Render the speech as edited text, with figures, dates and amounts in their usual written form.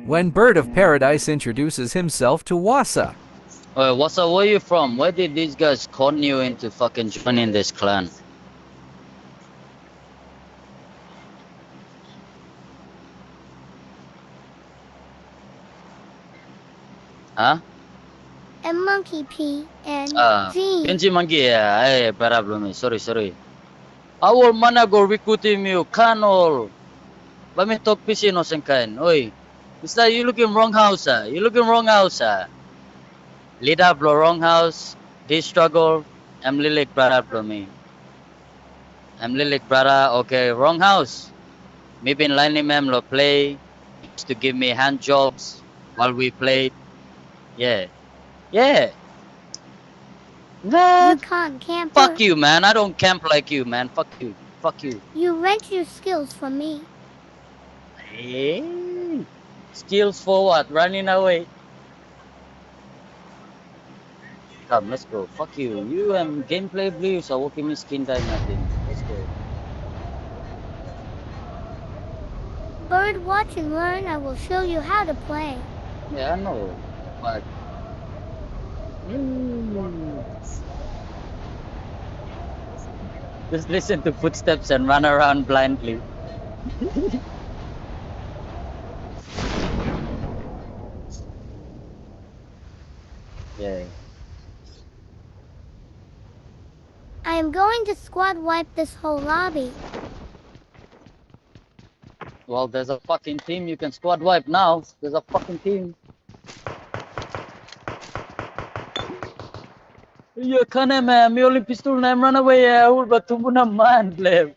When Bird of Paradise introduces himself to Wasa. Wasa, where you from? Where did these guys con you into fucking joining this clan? Huh? And Monkey P and G. Kenji Mangi, yeah, problem. Sorry. Awal mana go recruiting you, kanol. Bami talk PC no sengkain. Oi, Mister, you looking wrong house, ah. You looking wrong house, ah. Lead up lo wrong house. This struggle. I'm Lilik brother bro me. I'm Lilik brother. Okay, wrong house. Maybe in line ma'am lo play. Used to give me hand jobs while we played. Yeah. You Man, can't camper. fuck you, man. I don't camp like you, man. Fuck you. You rent your skills from me. Hey. Skills for what? Running away. Come, let's go. Fuck you. You and gameplay views are working me skin time nothing. Let's go. Bird, watch and learn. I will show you how to play. Yeah, I know. But just listen to footsteps and run around blindly. Yeah. I am going to squad wipe this whole lobby. Well, there's a fucking team. You can squad wipe now. There's a fucking team. You can't, man. Me only pistol name run away. I will but tumbo na man, pleb.